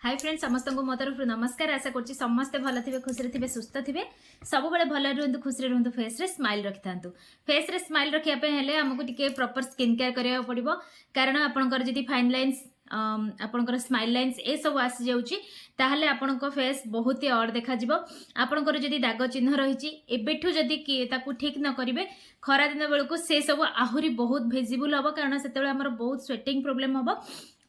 Hi friends समस्त को मो तरफ नमस्कार। आशा कर समस्ते भल थे खुशी थे सुस्थ थे सब भल रुहतु खुशी रुहतु फेस रे स्माइल रखि था। फेस रे स्माइल रखापे आमको टी प्रॉपर स्किन केयर करा पड़ो कारण आपंकर जी फाइन लाइन्स आपंकर स्माइल लाइन्स ए सब आसी जाऊँगी ताहले आपंक फेस बहुत ही अड देखा आपंकर जदि दाग चिन्ह रही एबेठू जदि ठीक न करेंगे खरा दिन बेलू से सब आहरी बहुत भिजिबल हम कारण से बहुत स्वेटिंग प्रोब्लेम हम।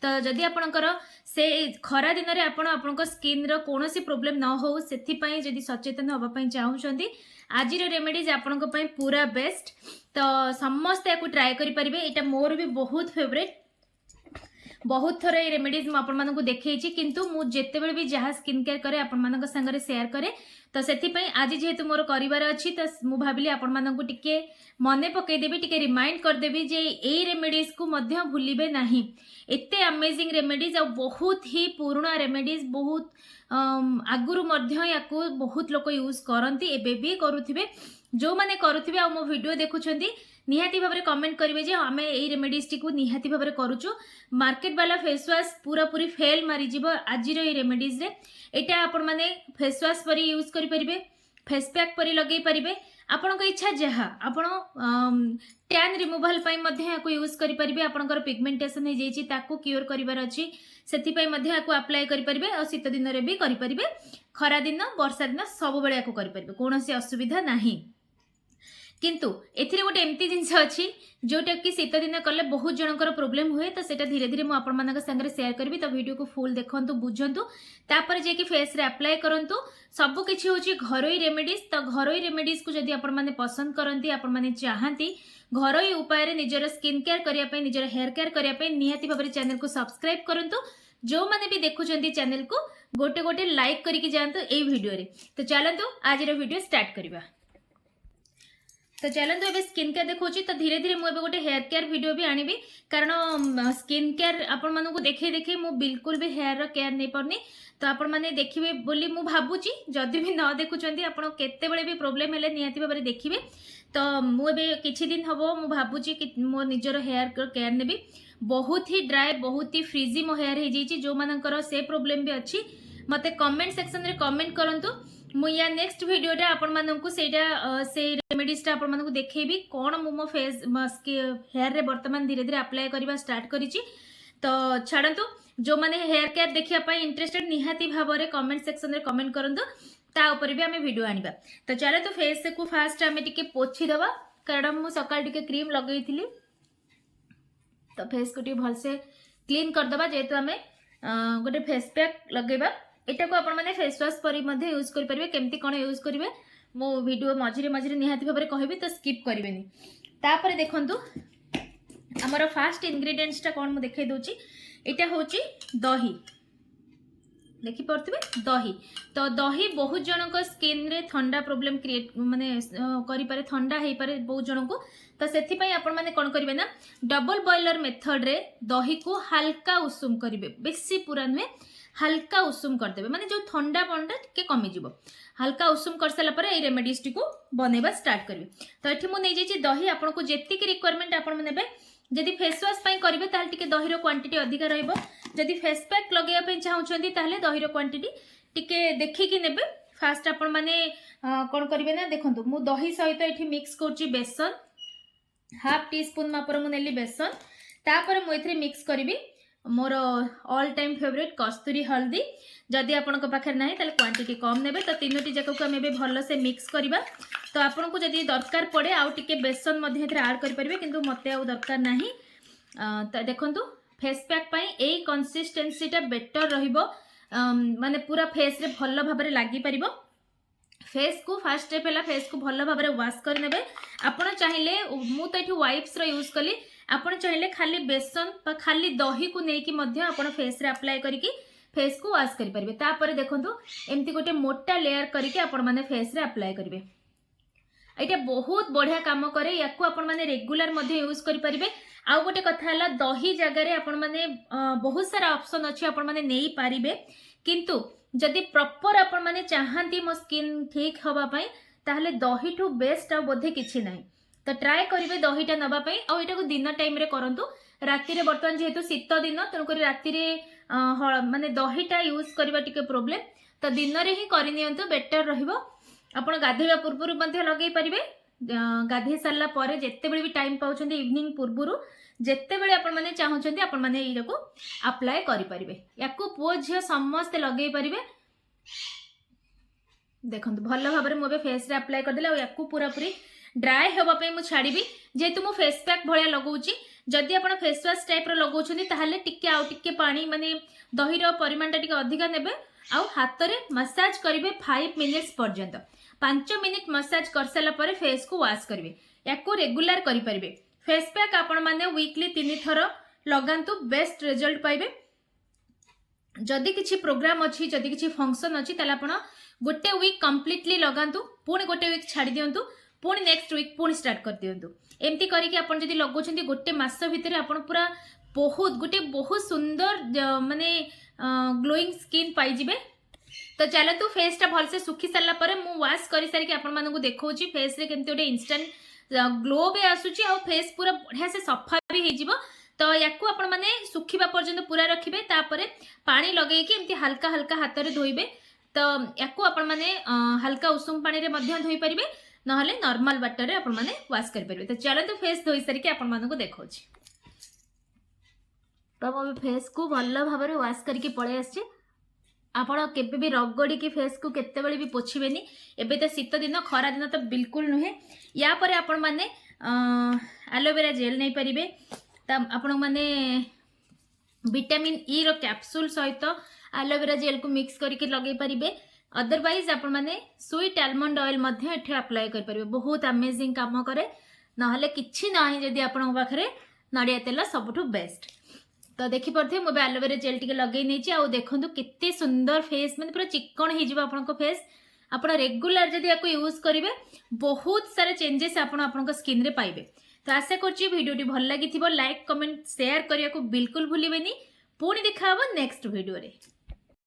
तो जदि आपणकर से खरा दिन में आपण स्किन रो कौन प्रोब्लेम न हो से जदि सचेतन होगापी चाहूँगी आज रेमेडीज आपण पूरा बेस्ट। तो समस्ते या ट्राए करेंगे यहाँ मोर भी बहुत फेवरेट बहुत थर ये रेमेडीज मुझे देखी किंतु मुझे भी जहाँ स्किन केयर करे आपण सागर सेयार करे तो से आज जेहेतु मोर करार अच्छी तो मुझे भाविली आपण टिके मने पकईदेवी टिके रिमाइंड करदेवी जे ये रेमेडीज को मध्य भूलिबे नहीं। एते अमेजिंग रेमेडीज आ बहुत ही पुराना रेमेडीज बहुत आगुरु मध्य याकू बहुत लोग यूज करती एबे भी करुथिबे जो माने करुथिबे आ मो वीडियो देखुछंती निहाती भाव में कमेंट करेंगे जे आम यही रेमेडीज टी निहाती भाव में करुचु। मार्केट वाला फेस वाश पूरा पूरी फेल मारिज आज रेमेडीज रे एटा आपण माने फेस वाश परी यूज करेंगे फेस पैक परी लगे पारे आपण इच्छा जहाँ आपण टैन रिमूवाल यूज करेंगे आपंकर पिगमेंटेशन हो क्योर करार अच्छी से अप्लाई करेंगे और शीत दिन में भी करेंगे खरा दिन वर्षा दिन सब बेले करेंगे कौन असुविधा नहीं। किंतु एथिरे गोटे एमती जिनस अच्छी जोटा कि शीत दिन कले बहुत जनकर प्रोब्लेम हुए तो सेटा धीरे धीरे मुझे सागर सेयार करी तो वीडियो को फुल देखु बुझंतु तापर जे कि फेस रे अप्लाई करंतु सब किछि होची घरोई रेमेडीज। तो घरोई रेमेडीज को जदि आपण माने पसंद करंती आपण माने चाहंती घरोई उपाय रे निजर स्किन केयर करिया पे निजर हेयर केयर करिया पे निहाती भाबरे चैनल को सब्सक्राइब करंतु जो माने भी देखुचंती चैनल को गोटे गोटे लाइक करके जांतु ए वीडियो रे। तो चलंतु आज रे वीडियो स्टार्ट करिबा। तो चलते ए स्किन केयर देखा तो धीरे धीरे मुझे गोटे हेयर केयर वीडियो भी आनी कारण स्किन केयर आपण मानू देखे देखे मु बिल्कुल भी हेयर रो केयर नहीं पारनी तो आपण माने देखिबे बोली मु भाबुची जदि भी न देखुचंती आपण केते बेले भी प्रॉब्लम हेले निहाती भाबरे देखिबे। तो मुझे किछि दिन हबो मु भाबुची कि मो निजर हेयर केयर नेबी बहुत ही ड्राई बहुत ही फ्रीजी मो हेयर हो जाइए जो मानकर से प्रॉब्लम भी अच्छी मते कमेंट सेक्शन रे कमेंट करंतु मुझे नेक्स्ट वीडियो आपण मानू से रेमेडीज आपण मानू देखेबी कौन मो फेस हेयर रे वर्तमान धीरे धीरे अप्लाई करवा स्टार्ट करिछि। तो छाड़तु जो माने हेयर केयर देखिया इंटरेस्टेड निहाती भाव में कमेंट सेक्शन रे कमेंट करंतु ता ऊपर भी आमे वीडियो आनिबा। तो चलो तो फेस को फास्ट आमे टिके पोछि दबा कारण मु सकाळ टिके क्रीम लगेइथिली तो फेस को टिके भलसे क्लीन कर दबा जेतु आमे गोटे फेस पैक लगेबा एटा को आपण माने फेस वॉश परी मध्ये यूज करि परिबे केमती कोन यूज करिवे मो वीडियो मझिरे मझिरे निहाती भाबरे कहबी तो स्किप करिवेनी। तापर देखंतु हमर फास्ट इंग्रेडिएंट्स ता कोन मु देखै दोची एटा होची दही देखि परथिबे दही। तो दही बहुत जनक स्किन रे ठंडा प्रॉब्लम क्रिएट माने करि पारे ठंडा हेई पारे बहुत जनक तो सेथि पई आपण माने कोन करिवे ना डबल बॉयलर मेथड रे दही को हल्का उषुम करिवे बेसी पूरा नुहे हल्का उषुम करदेवे माने जो ठंडा पंडा टिके कमी जीवो हल्का उषुम कर साला परे ए रेमेडीज टी को बनेबा स्टार्ट करिवे। तो एठी मु नै जाई दही आपन को जेति की रिक्वायरमेंट आपन नेबे जदि फेस वॉश पई करिवे ताल टिके दही रो क्वांटिटी अधिक रहइबो जदि फेस पैक लगेया पे चाहउछंती ताले दही रो क्वांटिटी टिके देखि कि नेबे। फास्ट आपन माने कोन करिवे ना देखंतु मु दही सहित एठी मिक्स करची बेसन हाफ टी स्पून मापर मु नेली बेसन तापर मु एथरे mix करिवि more all time favourite कस्तूरी हल्दी जदि आपण पाखे ना क्वांटिटी कम नेबे तो तीनोटी जाक को आम भल से मिक्स करवा। तो आपन को जदि दरकार पड़े आउ टिके बेसन ऐड करेंगे किंतु मते आउ दरकार नहीं। तो देखंतु फेस पैक पई ए कंसिस्टेंसीटा बेटर रहिबो माने पूरा फेस रे भल भाव में लगी पारिबो। फेस को फास्ट स्टेप है फेस को भल भाव में वाश करने आपड़ चाहिए मु तो ये वाइप्स यूज कली आपड़ चाहिए खाली बेसन खाली दही को लेकिन आप फेस रे अप्लाई करके फेस को वाश करेंगे। तापर देखंतु एमती गोटे मोटा लेयर करके आपण माने फेस रे अप्लाई करेंगे यहाँ बहुत बढ़िया काम करे या आपण माने रेगुलर यूज करेंगे। आउ गोटे कथा है दही जगार आपण माने बहुत सारा ऑप्शन अच्छी आपण माने नहीं पारिबे किंतु जदि प्रॉपर आपण माने चाहंती मो स्किन ठीक हवा पाई ताहले दही ठू बेस्ट आ बोधे किछि नाही। तो ट्राए करेंगे दहीटा नवा पाई आ एटा को दिन टाइम रे करंतु राति रे बर्तमान जेहेतु शीत दिन तेणुक राति रे माने दहीटा यूज करबा टिके प्रॉब्लम तो दिन रे ही करि नियंतु बेटर रहिबो आपण गाधेवा पूर्वरु मध्ये लगे परिबे गाधे सारला परे जेते बेले भी टाइम पाउछन्ते इवनिंग पूर्वरु जेते बेले आपण माने चाहुछन्ते आपण माने इको अप्लाई करि परिबे याकू पुओ झियो समस्त लगे परिबे देखंतु भल भाबरे मोबे फेस रे अप्लाई कर देला याकू पूरा पूरी ड्राई हेबा पे मु छाड़ीबी जेतु मु फेस पैक भलिया लगाउची जदि आपण फेस वॉश टाइप रो लगाउछन्ती ताहाले टिके आउ टिके पानी माने दही रो परिमाण टा टिके अधिका नेबे आउ हाथ रे मसाज करिवे 5 मिनिट्स पर्यंत 5 मिनिट मसाज कर साला परे फेस को वॉश करिवे याकू रेगुलर करि परिबे फेस पैक आपण माने वीकली 3 थर लगांतु बेस्ट रिजल्ट पाइबे जदि किछि प्रोग्राम अछि जदि किछि फंक्शन अछि ताला आपण गोटे वीक कंप्लीटली लगांतु पुणी गोटे वीक छाड़ी दियंतु पुणी नेक्स्ट वीक पुणी स्टार्ट कर दियंतु एमती करके आपण जदि लगौछन्ती गोटे मास भितर आपण पूरा बहुत सुंदर माने ग्लोइंग स्किन पाई जिबे तो चलतु फेस टा भल से सुखी सारा पर मु वॉश करि सारी आपण मानकु देखौची फेस रे केमती गोटे इंस्टेंट ग्लो भी आसुची आ फेस पूरा बढ़िया से सफा भी हे जिवो तो याकू आपण माने सुखीबा पर्यंत पूरा रखिबे तापरे पानी लगेई कि एमती हल्का हल्का हाथ रे धोइबे तो याकू आपण माने हल्का उषुम पानी रे मध्य धोई परिबे नहले नॉर्मल वाटर रे आपण माने वॉश कर परिबे तो चलतु फेस धोई सारी कि आपण मानकु देखौची तो मो फेस को भल भाबरे वॉश करके पळे आछे आपण केबे भी रगड़ी की फेस को केते बेले भी पोछिबेनी एबे तो शीत दिन खरा दिन तो बिल्कुल नुहे या परे आपण माने एलोवेरा जेल नहीं परिबे ता आपण माने विटामिन ई रो कैप्सूल सहित एलोवेरा जेल को मिक्स करके लगे परिबे अदरवाइज आपण माने स्वीट आलमंड ऑयल मध्ये एठे अप्लाई कर परिबे बहुत अमेजिंग काम करे नहले किछि नाही जदी आपण पाखरे नडिया तेल सबठु बेस्ट तो देखि परथे मोबे एलोवेरा जेल टिके लगेई नेछि आ देखंतु केते सुंदर फेस माने पूरा चिकन हे जिवो आपनको फेस आपण रेगुलर जदी याको यूज करिवे बहुत सारे चेंजेस आपण आपनको स्किन रे पाइबे तो आशा करछि वीडियोटी भल लागिथिबो लाइक कमेंट शेयर करिया को बिल्कुल भूलिबेनी पुणी देखा नेक्स्ट वीडियो रे।